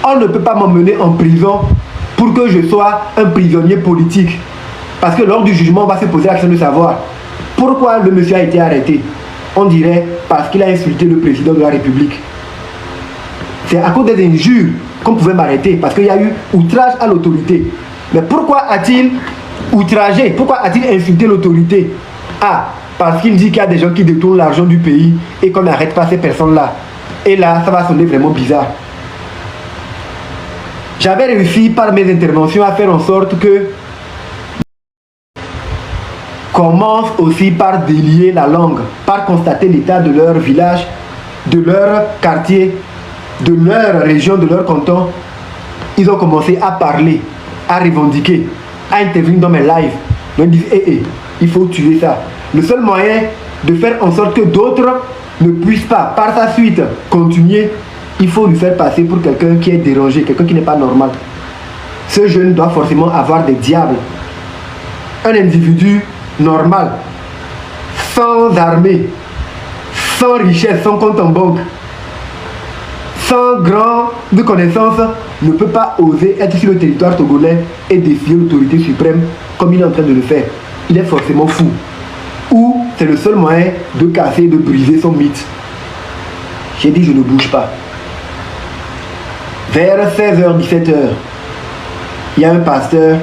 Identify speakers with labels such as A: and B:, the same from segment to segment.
A: On ne peut pas m'emmener en prison pour que je sois un prisonnier politique. Parce que lors du jugement, on va se poser la question de savoir pourquoi le monsieur a été arrêté. On dirait parce qu'il a insulté le président de la République. C'est à cause des injures qu'on pouvait m'arrêter, parce qu'il y a eu outrage à l'autorité. Mais pourquoi a-t-il outragé? Pourquoi a-t-il insulté l'autorité? Ah, parce qu'il dit qu'il y a des gens qui détournent l'argent du pays et qu'on n'arrête pas ces personnes-là. Et là, ça va sonner vraiment bizarre. J'avais réussi par mes interventions à faire en sorte que commence aussi par délier la langue, par constater l'état de leur village, de leur quartier, de leur région, de leur canton. Ils ont commencé à parler, à revendiquer, à intervenir dans mes lives. Ils disent, il faut tuer ça. Le seul moyen de faire en sorte que d'autres ne puissent pas, par sa suite, continuer, il faut lui faire passer pour quelqu'un qui est dérangé, quelqu'un qui n'est pas normal. Ce jeune doit forcément avoir des diables. Un individu normal, sans armée, sans richesse, sans compte en banque, sans grande connaissance, ne peut pas oser être sur le territoire togolais et défier l'autorité suprême comme il est en train de le faire. Il est forcément fou. Ou c'est le seul moyen de casser, de briser son mythe. J'ai dit je ne bouge pas. Vers 16h, 17h, il y a un pasteur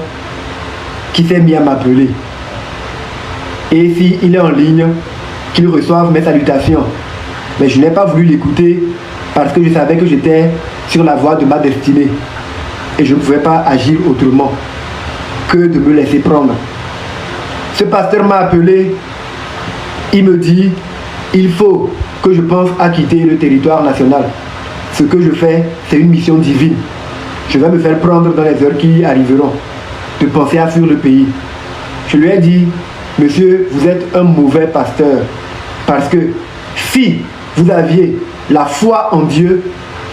A: qui s'est mis à m'appeler. Et s'il est en ligne, qu'il reçoive mes salutations. Mais je n'ai pas voulu l'écouter parce que je savais que j'étais sur la voie de ma destinée. Et je ne pouvais pas agir autrement que de me laisser prendre. Ce pasteur m'a appelé. Il me dit, il faut que je pense à quitter le territoire national. Ce que je fais, c'est une mission divine. Je vais me faire prendre dans les heures qui arriveront, de penser à fuir le pays. Je lui ai dit, monsieur, vous êtes un mauvais pasteur. Parce que si vous aviez la foi en Dieu,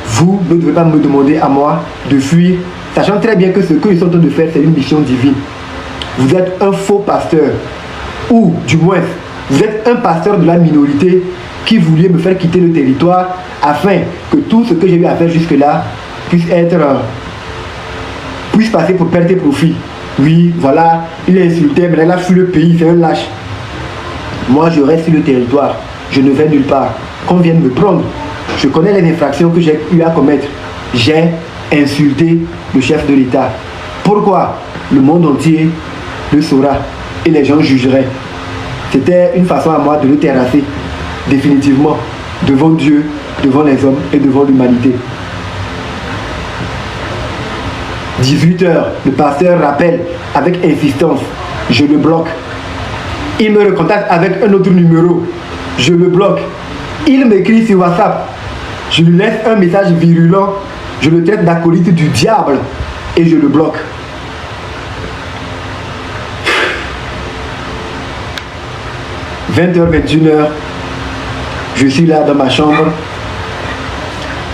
A: vous ne devez pas me demander à moi de fuir, sachant très bien que ce que ils sont en train de faire, c'est une mission divine. Vous êtes un faux pasteur. Ou, du moins, vous êtes un pasteur de la minorité qui voulait me faire quitter le territoire afin que tout ce que j'ai eu à faire jusque-là puisse passer pour perte et profit. Oui, voilà, il a insulté, mais il a fui le pays, c'est un lâche. Moi, je reste sur le territoire, je ne vais nulle part. Qu'on vienne me prendre, je connais les infractions que j'ai eu à commettre. J'ai insulté le chef de l'État. Pourquoi? Le monde entier le saura et les gens jugeraient. C'était une façon à moi de le terrasser, définitivement, devant Dieu, devant les hommes et devant l'humanité. 18h, le pasteur rappelle avec insistance, je le bloque. Il me recontacte avec un autre numéro, je le bloque. Il m'écrit sur WhatsApp, je lui laisse un message virulent, je le traite d'acolyte du diable et je le bloque. « 20h, 21h, je suis là dans ma chambre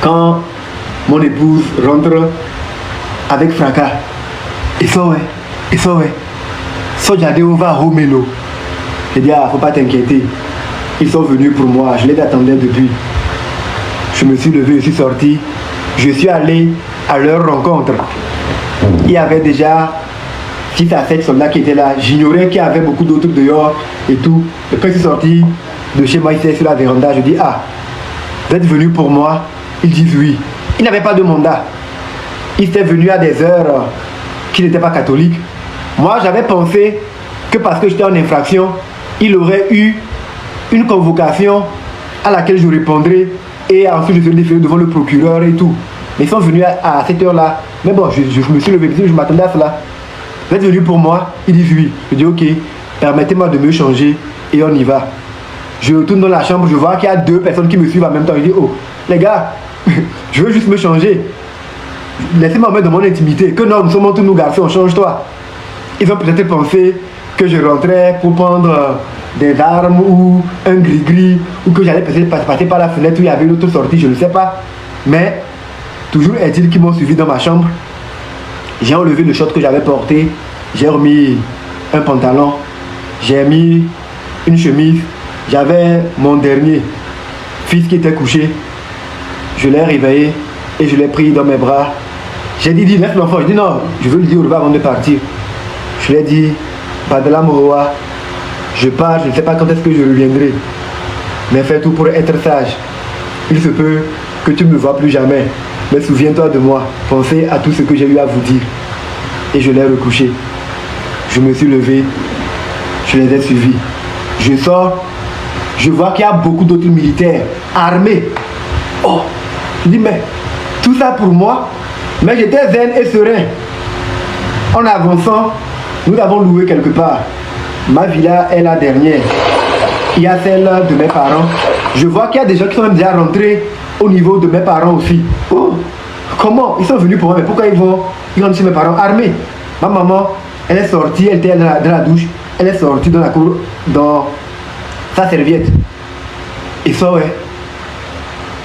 A: quand mon épouse rentre avec fracas. Et ça ouais. Sojade va Romelo. J'ai dit, faut pas t'inquiéter. Ils sont venus pour moi, je les attendais depuis. Je me suis levé, je suis sorti. Je suis allé à leur rencontre. Il y avait déjà 6 à 7 soldats qui étaient là. J'ignorais qu'il y avait beaucoup d'autres dehors et tout. Et quand je suis sorti de chez moi, il était sur la véranda. Je dis, vous êtes venus pour moi? Ils disent oui. Ils n'avaient pas de mandat. Ils étaient venus à des heures qui n'étaient pas catholiques. Moi, j'avais pensé que parce que j'étais en infraction, il aurait eu une convocation à laquelle je répondrais et ensuite je serais déféré devant le procureur et tout. Mais ils sont venus à cette heure-là. Mais bon, je me suis levé, je m'attendais à cela. Vous êtes venus pour moi? Ils disent oui. Je dis ok, permettez-moi de me changer et on y va. Je retourne dans la chambre, je vois qu'il y a 2 personnes qui me suivent en même temps. Je dis oh, les gars, je veux juste me changer. Laissez-moi mettre dans mon intimité. Que non, nous sommes tous nous garçons, change-toi. Ils ont peut-être pensé que je rentrais pour prendre des armes ou un gris-gris ou que j'allais peut-être passer par la fenêtre où il y avait une autre sortie, je ne sais pas. Mais toujours est-il qu'ils m'ont suivi dans ma chambre. J'ai enlevé le short que j'avais porté, j'ai remis un pantalon, j'ai mis une chemise, j'avais mon dernier fils qui était couché. Je l'ai réveillé et je l'ai pris dans mes bras J'ai dit, laisse l'enfant. Je dis non, je veux lui dire au revoir avant de partir. Je lui ai dit, Badala Moroa, je pars, je ne sais pas quand est-ce que je reviendrai. Mais fais tout pour être sage. Il se peut que tu ne me vois plus jamais. Mais souviens-toi de moi. Pensez à tout ce que j'ai eu à vous dire. Et je l'ai recouché. Je me suis levé. Je les ai suivis. Je sors. Je vois qu'il y a beaucoup d'autres militaires armés. Oh, je dis, mais tout ça pour moi. Mais j'étais zen et serein. En avançant, nous avons loué quelque part. Ma villa est la dernière. Il y a celle de mes parents. Je vois qu'il y a des gens qui sont même déjà rentrés au niveau de mes parents aussi. Oh, comment? Ils sont venus pour moi, mais pourquoi ils rentrent chez mes parents armés? Ma maman, elle est sortie, elle était dans la douche. Elle est sortie dans la cour, dans sa serviette. Et ça, ouais.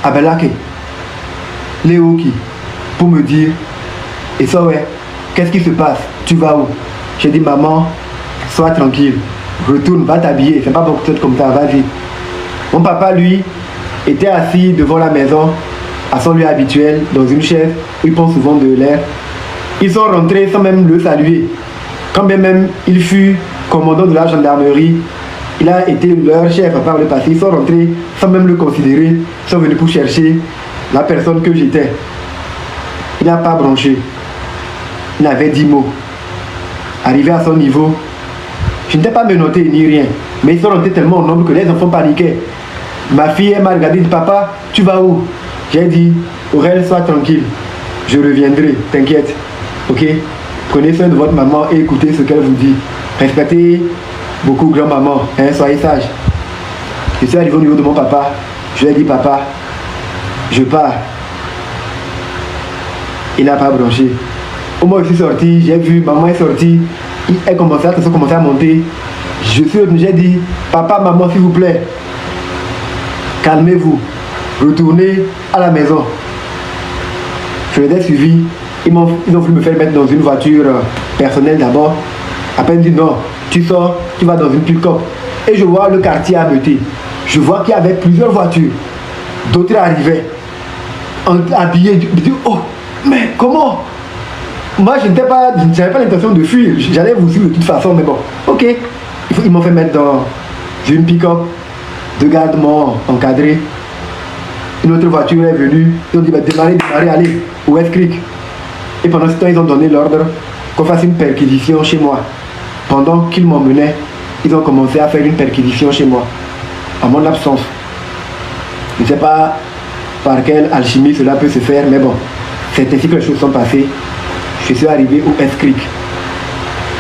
A: Abelake. Léo qui, pour me dire, et ça, ouais, qu'est-ce qui se passe? Tu vas où? J'ai dit, maman, sois tranquille. Retourne, va t'habiller. C'est pas pour être comme ça, vas-y. Mon papa, lui, était assis devant la maison, à son lieu habituel, dans une chaise où il prend souvent de l'air. Ils sont rentrés sans même le saluer. Quand bien même il fut commandant de la gendarmerie, il a été leur chef par le passé. Ils sont rentrés sans même le considérer. Ils sont venus pour chercher la personne que j'étais. Il n'a pas branché. Il avait 10 mots. Arrivé à son niveau, je n'étais pas menotté ni rien. Mais ils sont rentrés tellement en nombre que les enfants paniquaient. Ma fille, elle m'a regardé et dit, papa, tu vas où? J'ai dit, Aurel, sois tranquille. Je reviendrai, t'inquiète. Ok? Prenez soin de votre maman et écoutez ce qu'elle vous dit. Respectez beaucoup grand-maman. Hein, soyez sage. Je suis arrivé au niveau de mon papa. Je lui ai dit, papa, je pars. Il n'a pas branché. Au moment où je suis sorti, j'ai vu, maman est sortie. Elle commençait à monter. J'ai dit, papa, maman, s'il vous plaît, calmez-vous. Retournez à la maison. Je les ai suivis. Ils ont voulu me faire mettre dans une voiture personnelle d'abord. Après, ils me disent non, tu sors, tu vas dans une pick-up. Et je vois le quartier ameuté. Je vois qu'il y avait plusieurs voitures. D'autres arrivaient, habillés. Je dis, oh, mais comment? Moi, je n'avais pas l'intention de fuir. J'allais vous suivre de toute façon, mais bon, ok. Ils m'ont fait mettre dans une pick-up. 2 gardes m'ont encadré. Une autre voiture est venue. Ils ont dit, bah, démarrez, allez, West Creek. Et pendant ce temps, ils ont donné l'ordre qu'on fasse une perquisition chez moi. Pendant qu'ils m'emmenaient, ils ont commencé à faire une perquisition chez moi. En mon absence. Je ne sais pas par quelle alchimie cela peut se faire, mais bon, c'est ainsi que les choses sont passées. Je suis arrivé au West Creek.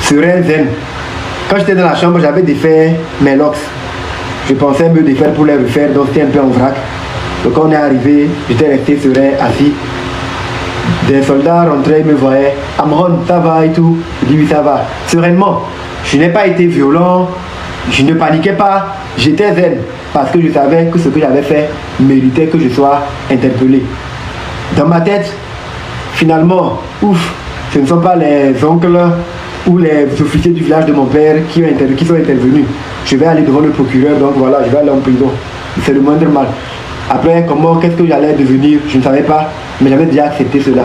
A: Serein zen. Quand j'étais dans la chambre, j'avais défait mes locks. Je pensais me défaire pour les refaire, donc c'était un peu en vrac. Donc quand on est arrivé, j'étais resté serein, assis. Des soldats rentraient, ils me voyaient. Amron, ça va et tout. Je dis oui, ça va. Sereinement, je n'ai pas été violent, je ne paniquais pas, j'étais zen. Parce que je savais que ce que j'avais fait méritait que je sois interpellé. Dans ma tête, finalement, ouf, ce ne sont pas les oncles ou les officiers du village de mon père qui sont intervenus. Je vais aller devant le procureur, donc voilà, je vais aller en prison. C'est le moindre mal. Après, qu'est-ce que j'allais devenir, je ne savais pas, mais j'avais déjà accepté cela.